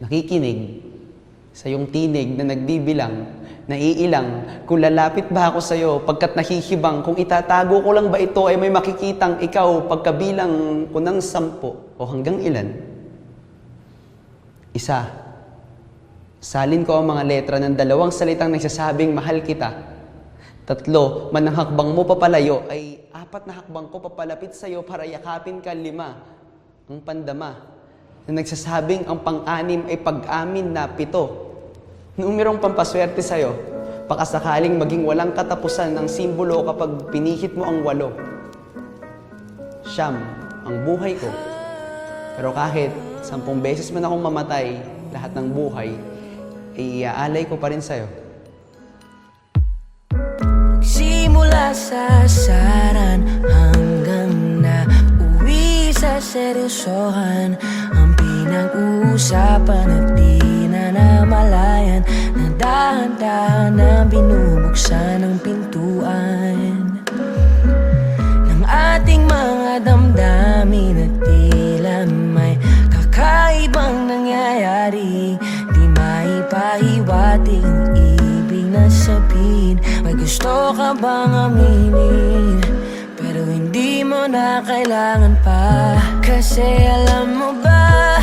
nakikinig sa iyong tinig na nagbibilang, naiilang, kung lalapit ba ako sa iyo pagkat nahihibang, kung itatago ko lang ba ito ay may makikitang ikaw pagkabilang ko ng 10 o hanggang ilan? Isa, salin ko ang mga letra ng 2 salitang nagsasabing mahal kita. 3, manang hakbang mo papalayo ay 4 na hakbang ko papalapit sa iyo para yakapin ka. 5, ang pandama na nagsasabing ang pang-6 ay pag-amin na. 7, numerong pampaswerte sa iyo, pakasakaling maging walang katapusan ng simbolo kapag pinihit mo ang 8. 9, ang buhay ko. Pero kahit 10 beses man akong mamatay, lahat ng buhay, ay iaalay ko pa rin sa'yo. Simula sa asaran hanggang na uwi sa seryosohan, ang pinag-uusapan at di na namalayan, na dahan-dahan na binubuksan ang pintuan ng ating mga damdamin at tila may kakaibang nangyayari. Di maipahiwatig ang ibig na sabihin. May gusto ka bang aminin, pero hindi mo na kailangan pa. Kasi alam mo ba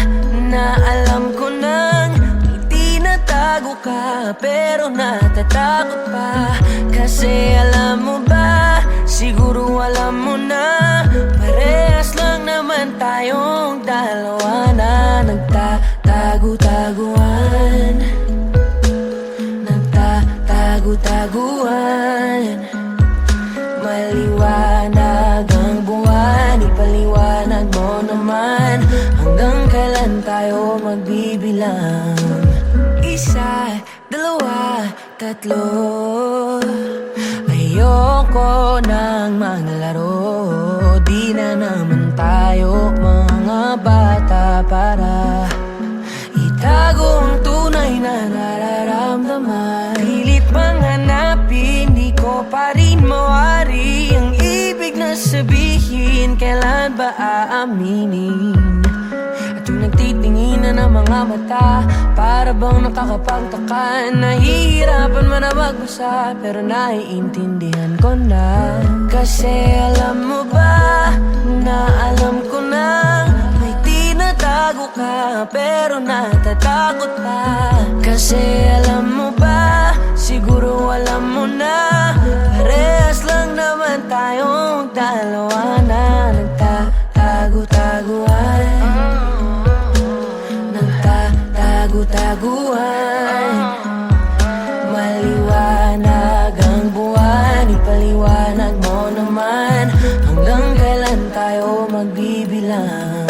na alam ko nang may tinatago ka, pero natatakot pa. Kasi alam mo ba, siguro alam mo na, parehas lang naman tayong dalawa na nagtatago-taguan. Nagtatago-taguan. Maliwanag ang buwan, ipaliwanag mo naman, hanggang kailan tayo magbibilang. 1, 2, 3. Ayoko nang maglaro, di na naman tayo mga bata para itago ang tunay na nararamdaman. Pilit mang hanapin, di ko pa rin mawari ang ibig na sabihin, kailan ba aaminin? At yung nagtitinginan ng mga mata, para bang nakakapagtaka, nahihirapan man na magbasa, pero naiintindihan ko na. Kasi alam mo ba na alam ko na may tinatago ka, pero natatakot pa. Kasi alam mo ba, siguro alam mo na, parehas lang naman tayong dalawa na nagtatago-taguan. Nagtatago-taguan. Maliwanag ang buwan, ipaliwanag mo naman, hanggang kailan tayo magbibilang.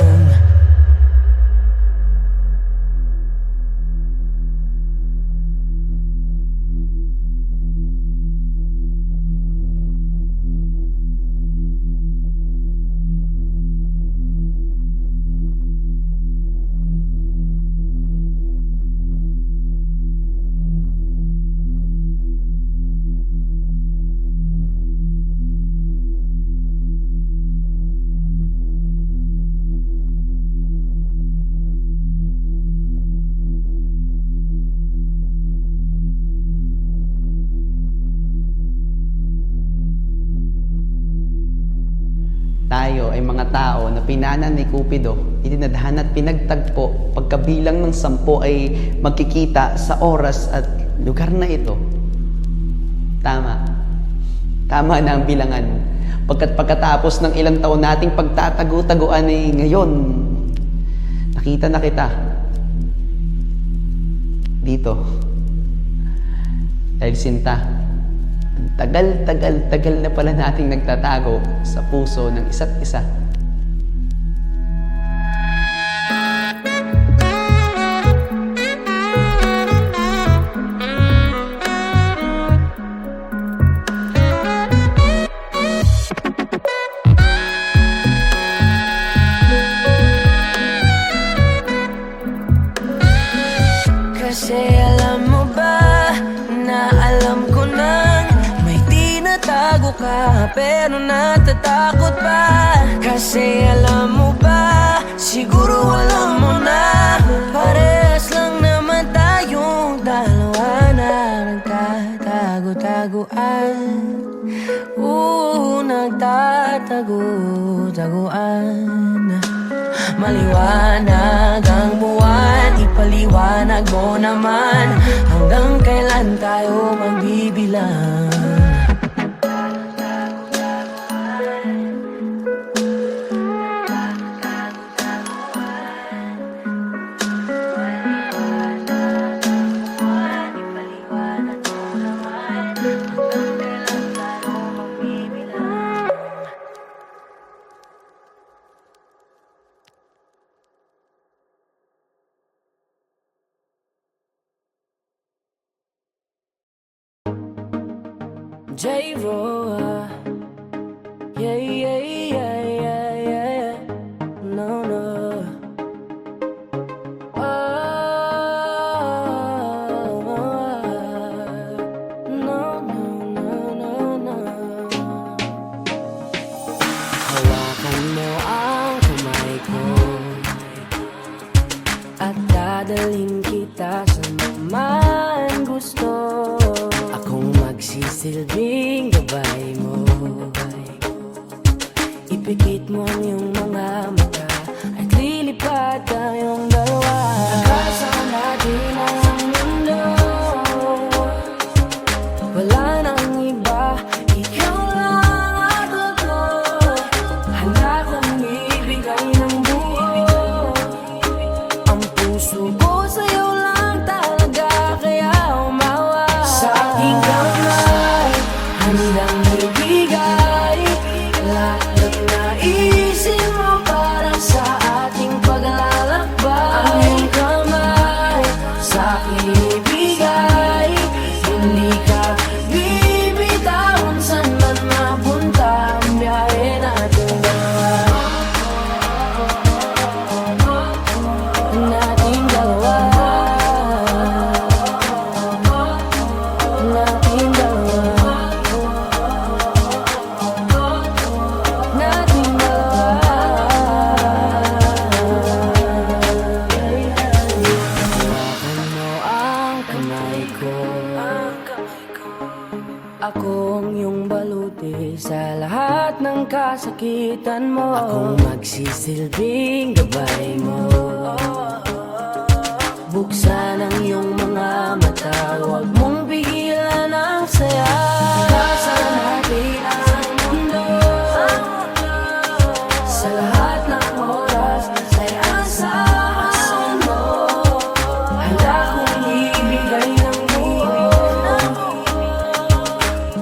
Tayo ay mga tao na pinana ni Cupido, itinadhana at pinagtagpo, pagkabilang ng 10 ay magkikita sa oras at lugar na ito. Tama na ang bilangan, pagkatapos ng ilang taon nating pagtatago-taguan ay ngayon, nakita na kita dito. Dahil sinta, tagal na pala nating nagtatago sa puso ng isa't isa. Kasi alam mo ba na alam ko nang may tinatago ka, pero natatakot pa. Kasi alam mo ba, siguro alam mo na, parehas lang taguan. Nagtatago-taguan. Maliwanag ang buwan, ipaliwanag mo naman. Hanggang kailan tayo magbibilang? J-Roa, yeah, yeah, yeah, yeah, yeah. No, no. No, no, no, no, no. Hawakan mo ang kamay ko at dadalhin kita sa man gusto. Akong magsisilbing gabay mo. Ipikit mo ang iyong mga mata at lilipad tayong dalawa. Kasama natin ang mundo. Wala nang iba, ikaw lang at ako. Handa kong ibigay ng buo. Ang puso ko sa'yo lang talaga, kaya umawa. Sa aking kamay, handang ibigay lahat ng naisin mo para sa ating paglalakbay. Ang iyong kamay, sa aking ibigay, hindi ka bibitawan saan man mapunta ang biyahe natin dalawa. Nating dalawa. Nating dalawa. Nating dalawa. Hawakan mo ang kamay ko. Ako ang iyong baluti sa lahat ng kasakitan mo. Akong magsisilbing gabay mo. Buksan ang iyong mga mata, huwag mong pigilan ang saya. Kasama natin ang mundo. Sa lahat ng oras ay asahan mo. Handa kong ibigay ng buo.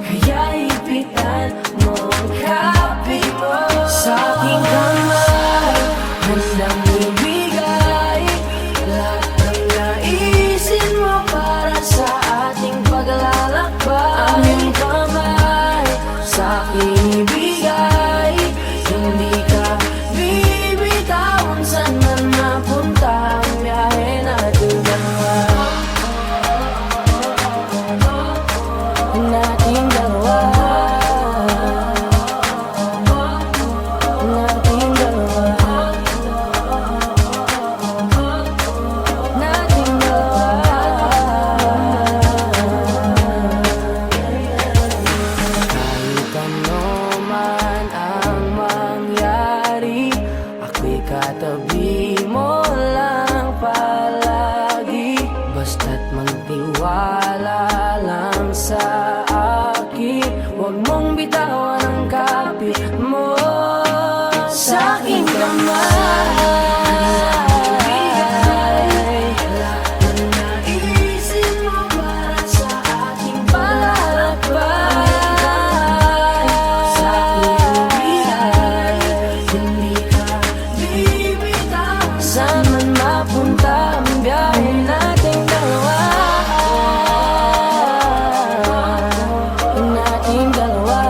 Kaya ipitan mo ang kapit mo. Sa aking kamay, handang ibigay lahat ng naisin mo para sa ating paglalakbay. Ang iyong kamay, sa aking ibigay, hindi ka bibitawan saan man mapunta ang biyahe natin dalawa. Nating dalawa. Nating dalawa. Nating dalawa. Kahit ano man ang mangyari, ako'y katabi mo lang palagi. Basta't magtiwala lang sa akin, huwag mong bitawan ang kapit mo. Sa aking kamay, lahat ng naisin mo para sa ating paglalakbay. Sa aking bigay, hindi ka bibitawan saan man mapunta ang biyahe nating dalawa. Nating dalawa.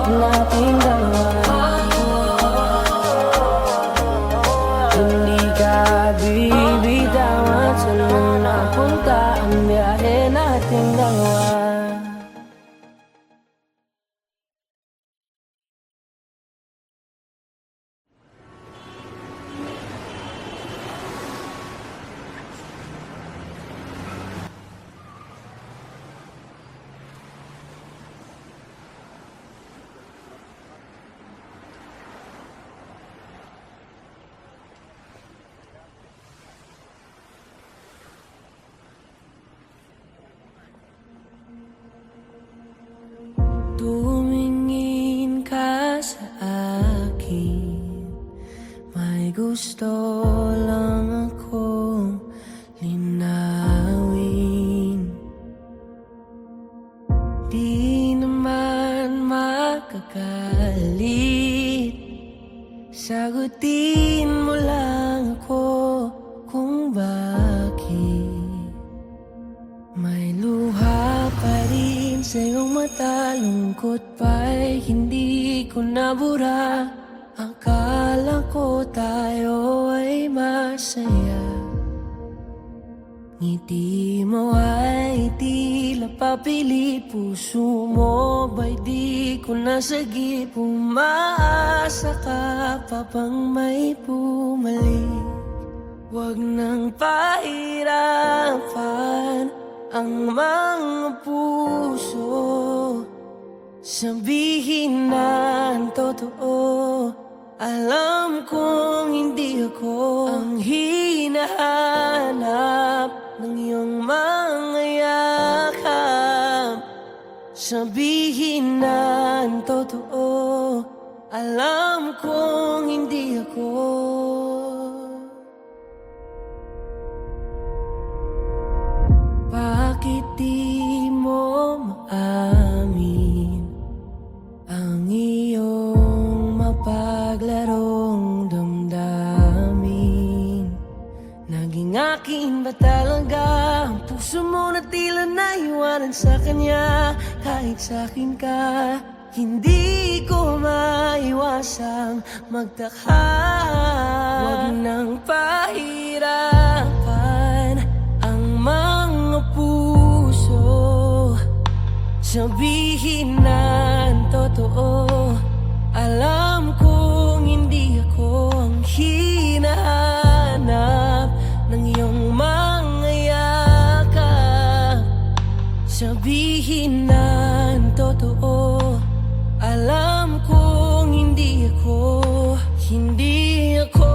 Nating dalawa. Hindi ka bibitawan saan man napunta ang biyahe nating dalawa. gusto lang akong linawin. Di naman makakalit, sagutin mo lang ako kung bakit may luha pa rin sa iyong mata. Lungkot pa'y hindi ko nabura. Akala ko tayo ay masaya. Ngiti mo ay tila papilit. Puso mo ba'y di ko nasagip. Umaasa ka pa bang may bumalik. Huwag nang pahirapan ang mga puso. Sabihin na ang totoo. Alam kong hindi ako ang hinahanap ng iyong mga yakap. Sabihin na ang totoo. Alam kong hindi ako. Bakit di mo maamin ang iyong mapaglarong damdamin? Naging akin ba talaga ang puso mo na tila naiwanan sa kanya? Kahit sa akin ka, hindi ko maiwasang magtaka. Huwag nang pahirapan ang mga puso. Sabihin na ang totoo. Alam kong hindi ako ang hinahanap ng iyong mga yakap. Sabihin na ang totoo. Alam kong hindi ako, hindi ako,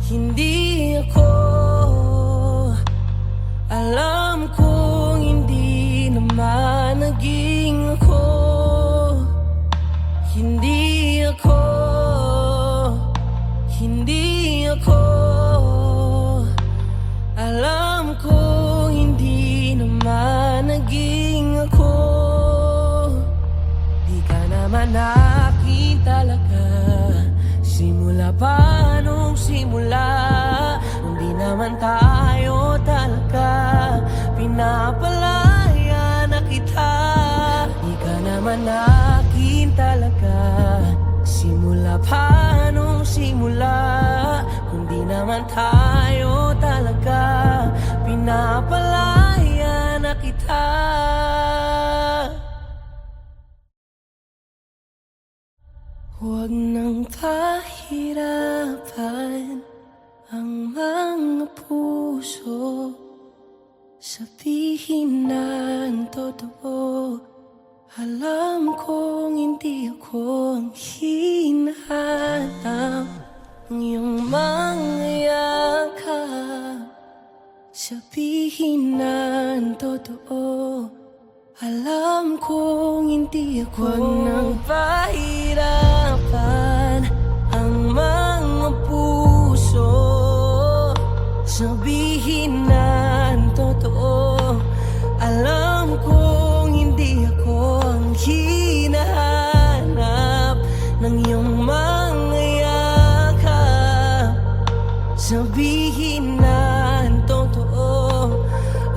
hindi ako. Alam kong hindi naman naging ako. Hindi ako, hindi ako. Alam kong hindi naman naging ako. Di ka naman akin talaga, simula pa nung simula. Hindi naman tayo talaga, pinapalaya na kita. Di ka naman akin talaga, simula pa nung simula. Kundi naman tayo talaga, pinapalaya na kita. Huwag nang pahirapan ang mga puso. Sabihin na ang totoo. Alam kong hindi ako ang hinahanap ng iyong mga yakap. Sabihin na ang totoo. Alam kong hindi ako. Huwag nang pahirapan ang mga puso. Sabihin na ang totoo. Alam kong hindi ako ang hinahanap ng iyong mga yakap. Sabihin na ang totoo.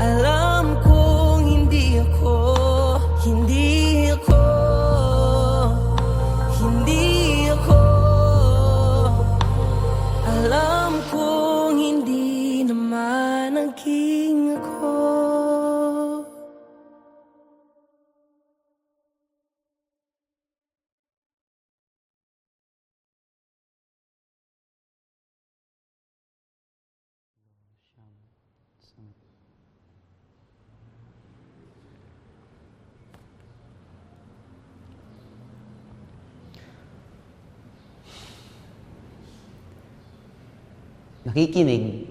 Alam kong hindi ako, hindi ako, hindi ako. Alam kong hindi naman naging ako. Nakikinig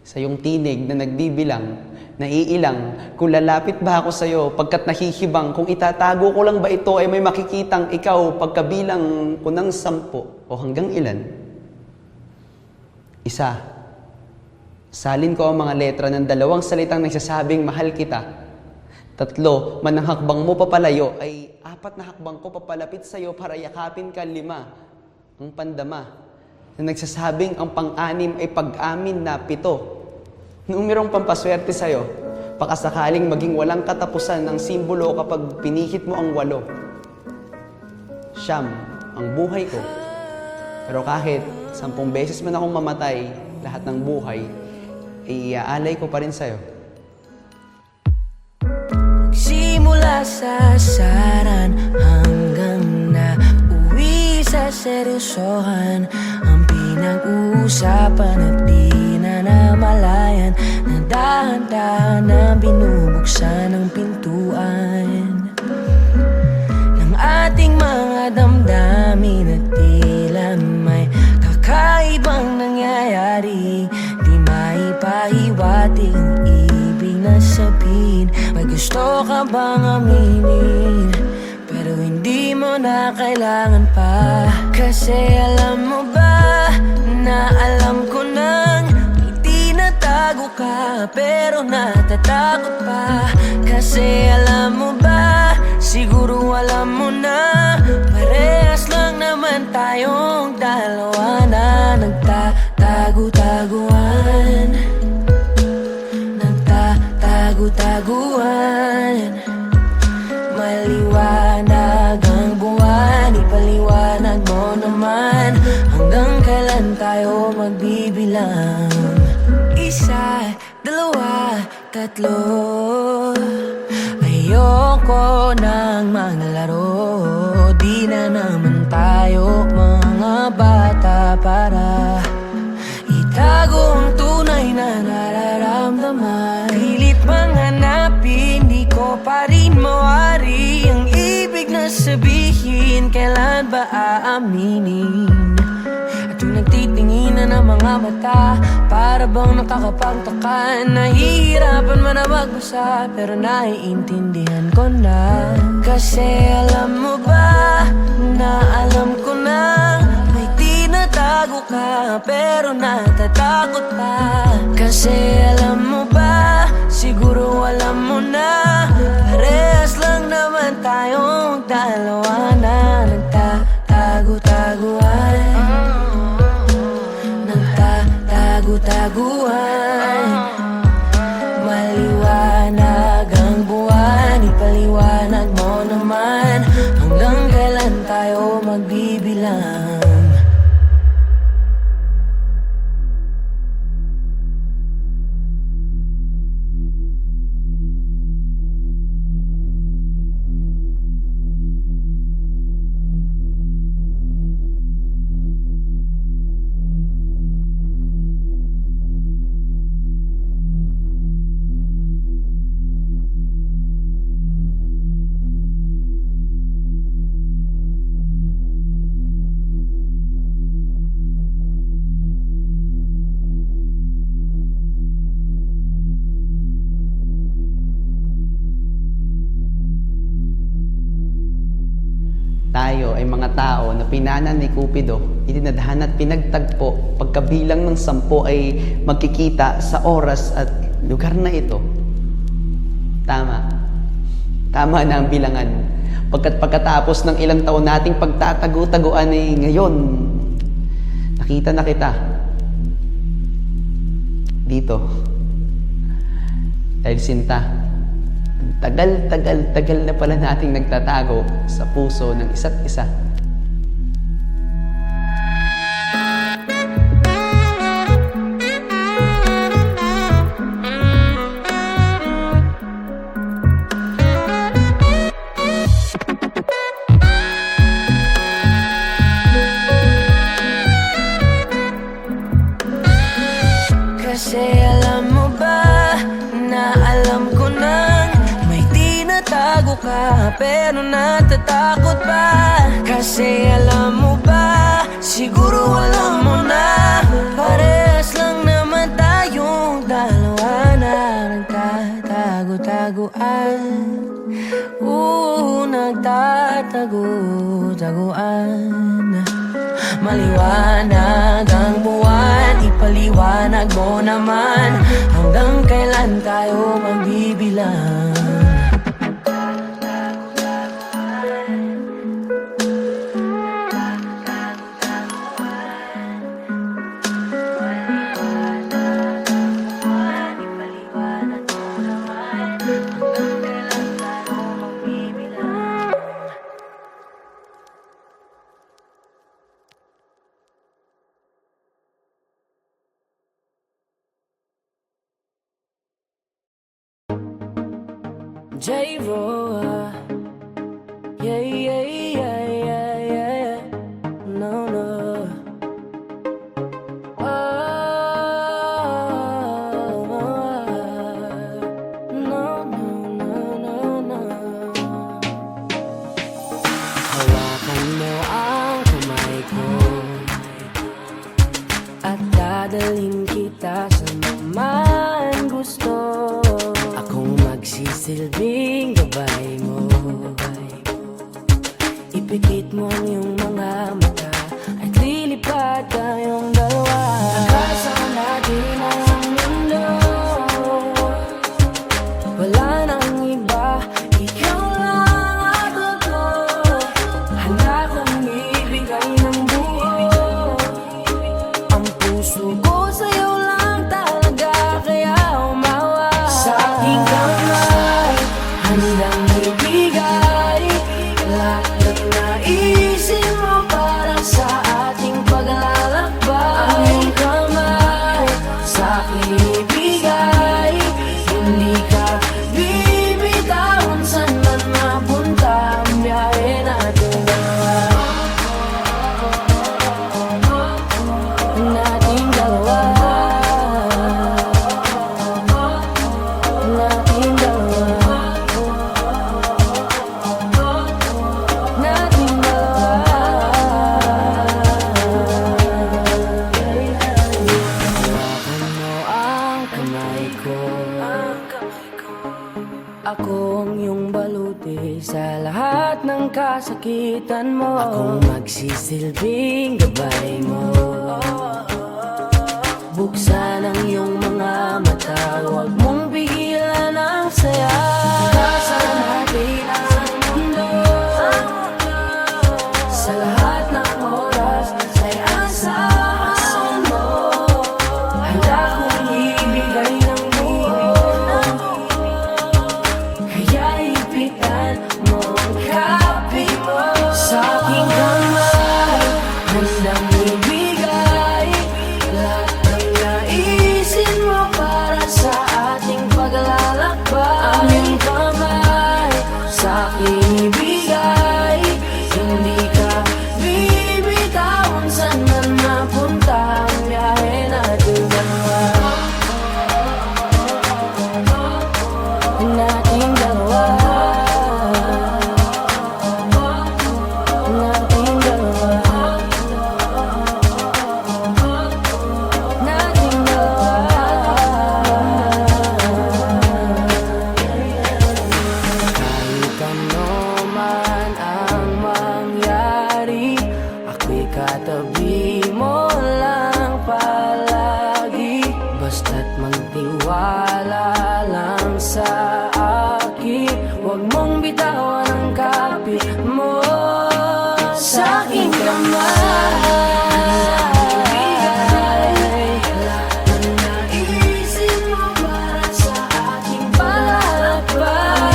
sa iyong tinig na nagbibilang, naiilang kung lalapit ba ako sa iyo pagkat nahihibang kung itatago ko lang ba ito ay may makikitang ikaw pagkabilang ko ng 10 o hanggang ilan. Isa, salin ko ang mga letra ng dalawang salitang nagsasabing mahal kita. Tatlo, man ang hakbang mo papalayo ay apat na hakbang ko papalapit sa'yo para yakapin ka. Lima, ang pandama na nagsasabing ang pang-anim ay pag-amin na. Pito, numerong pampaswerte sa'yo, pakasakaling maging walang katapusan ng simbolo kapag pinihit mo ang 8. Siyam, ang buhay ko. Pero kahit 10 beses man akong mamatay, lahat ng buhay, iaalay ko pa rin sa'yo. Simula sa saran hanggang na uwi sa seryosohan, ang pinag-uusapan at di na namalayan, na dahan-dahan na binubuksan ang pintuan ng ating mga damdamin at tila may kakaibang nangyayari. Di maipahiwatig ang ibig na sabihin. May gusto ka bang aminin, pero hindi mo na kailangan pa. Kasi alam mo ba na alam ko nang may tinatago ka, pero natatakot pa. Kasi alam mo ba, siguro alam mo na, parehas lang naman tayong dalawa na nagtatago-taguan. Nagtatago-taguan. Maliwanag ang buwan, ipaliwanag mo naman, hanggang kailan tayo magbibilang. Isa, dalawa, tatlo. Ayoko nang maglaro, di na naman tayo mga bata para itago ang tunay na nararamdaman. Pilit mang hanapin, di ko pa rin mawari ang ibig na sabihin, kailan ba aaminin? At yung nagtitinginan ng mga mata, para bang nakakapagtaka, nahihirapan man na magbasa, pero naiintindihan ko na. Kasi alam mo ba na alam ko na, may tinatago ka, pero natatakot pa. Kasi alam mo ba, siguro alam mo na, parehas lang naman tayong dalawa na nagtatago-taguan. Nagtatago-taguan. Maliwanag ang buwan, ipaliwanag mo naman, hanggang kailan tayo magbibilang. Tayo ay mga tao na pinanan ni Cupido, itinadhana at pinagtagpo. Pagkabilang ng 10 ay magkikita sa oras at lugar na ito. Tama. Tama na ang bilangan. Pagkatapos ng ilang taon nating pagtatago-taguan ay ngayon, nakita na kita. Dito. Dahil sinta, tagal na pala nating nagtatago sa puso ng isa't isa. Kasi alam mo ba na alam ko nang may tinatago ka, pero natatakot pa. Kasi alam mo ba, siguro alam mo na, parehas lang naman tayong dalawa na nagtatago-taguan. Nagtatago-taguan. Maliwanag ang buwan, ipaliwanag mo naman hanggang kailan tayo magbibilang. J-Roa, yeah, yeah, yeah, yeah, yeah, no, no. Oh, no, no, no, no, no. Hawakan mo ang kamay ko at dadalhin kita sa man gusto. Akong magsisilbing gabay mo. Ipikit mo ang iyong mga mata at lilipad tayong dalawa. Kasama natin ang mundo, wala nang iba, ikaw lang at ako. Handa kong ibigay ng buo ang puso ko sa'yo lang talaga, kaya umawa. Sa aking kamay, handang ibigay lahat ng naisin mo para sa ating paglalakbay. Ang iyong kamay, sa aking ibigay, hindi ka bibitawan saan man mapunta ang biyahe natin dalawa. Nating dalawa. Nating dalawa. Nating dalawa. Hawakan mo ang kamay ko. Ako ang iyong baluti sa lahat ng kasakitan mo. Akong magsisilbing gabay mo. Buksan ang iyong mga mata, huwag mong pigilan ang saya. Kasama natin ang mundo, sa lahat ng oras ay asahan mo. Handa kong ibigay ng buo, kaya ipitan mo ang kape mo. Sa aking kamay, handang ibigay lahat ng naisin mo para sa ating paglalakbay. Ang iyong kamay, sa aking ibigay, hindi ka bibitawan saan man mapunta ang biyahe natin dalawa. Nating dalawa. Nating dalawa. Nating kahit ano man ang mangyari, ako'y katabi mo lang palagi. Basta't magtiwala lang sa akin, huwag mong bitawan ang kapit mo. Sa aking kamay, lahat ng naisin mo para sa ating paglalakbay.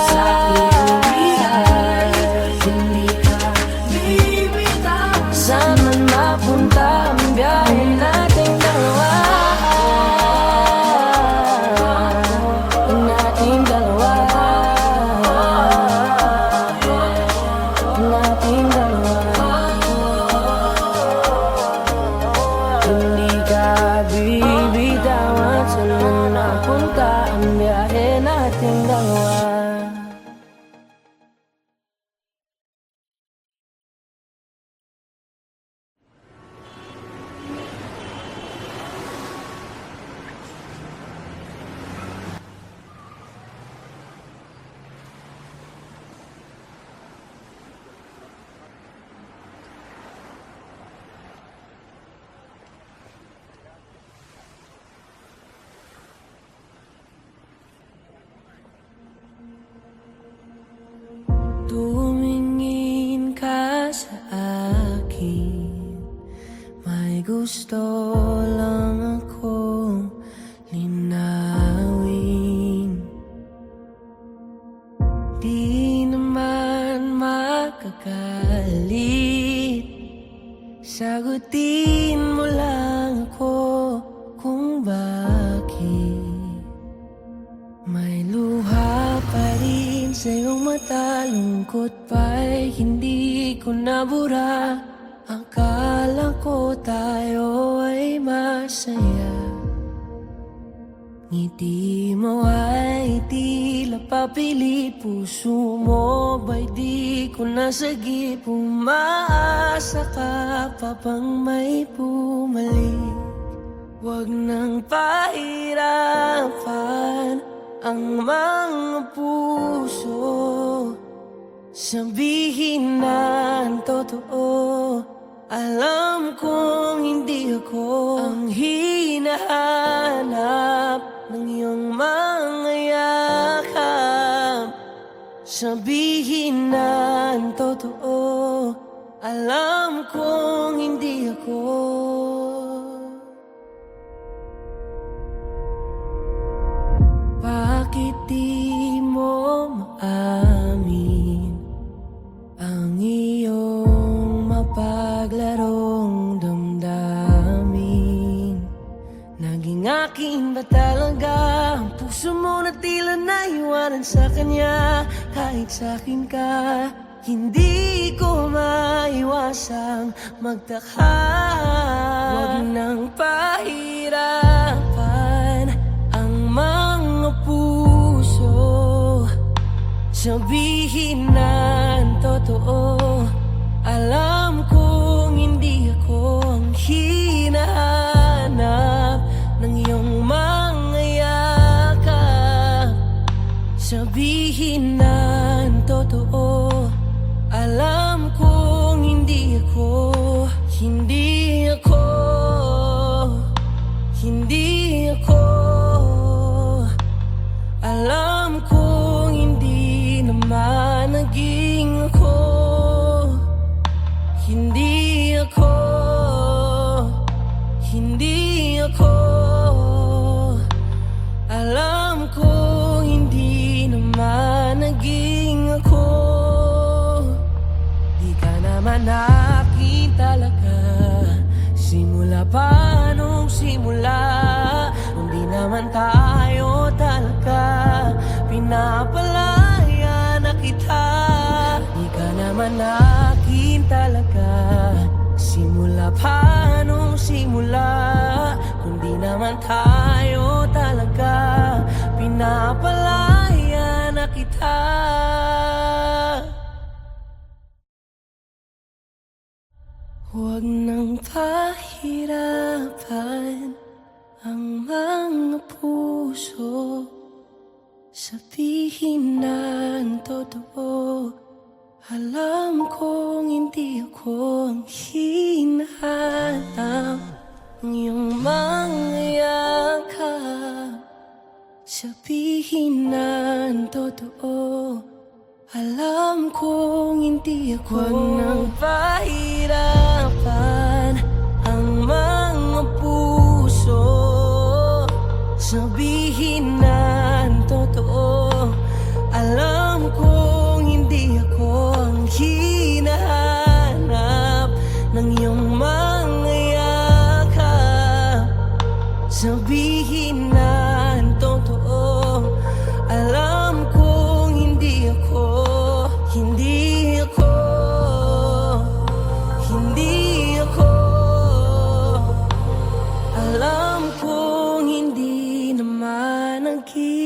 Sa aking ibigay, hindi ka bibitawan saan man mapunta ang biyahe nating dalawa. Nating dalawa. Nating dalawa. Hindi ka bibitawan saan man napunta ang biyahe nating dalawa. lang akong linawin. Di naman makagalit, sagutin mo lang ako kung bakit may luha pa rin sa iyong mata. Lungkot pa'y hindi ko nabura. Akala ko tayo ay masaya. Ngiti mo ay tila papilit. Puso mo ba'y di ko nasagip. Umaasa ka pa bang may bumalik. Huwag nang pahirapan ang mga puso. Sabihin na ang totoo. Alam kong hindi ako ang hinahanap ng iyong mga yakap. Sabihin na ang totoo. Alam kong hindi ako. Bakit di mo maamin ang iyong mapaglarong damdamin? Naging akin ba talaga ang puso mo na tila naiwanan sa kanya? Kahit sa'kin ka, hindi ko maiwasang magtaka. Huwag nang pahirapan ang mga puso. Sabihin na ang totoo. Alam kong hindi ako ang hinahanap ng iyong mga yakap. Sabihin na ang totoo. Alam kong hindi ako, hindi ako, hindi ako. Alam kong hindi naman naging ako. Hindi ako, hindi ako. Alam kong hindi naman naging ako. Di ka naman akin talaga, simula pa nung simula. Hindi naman tayo talaga, pinapalaya na kita. Di ka naman akin talaga, simula pa nung simula. Kundi naman tayo talaga, pinapalaya na kita. Huwag nang pahirapan ang mga puso. Sabihin na ang totoo. Alam kong hindi ako ang hinahanap ng iyong mga yakap. Sabihin na ang totoo. Alam kong hindi ako. Huwag nang pahirapan ang mga puso. Sabihin na ang totoo. Alam kong hindi ako ang hinahanap ng iyong mga yakap. Sabihin na ang totoo. Alam kong hindi ako, hindi ako, hindi ako. Alam kong hindi naman naging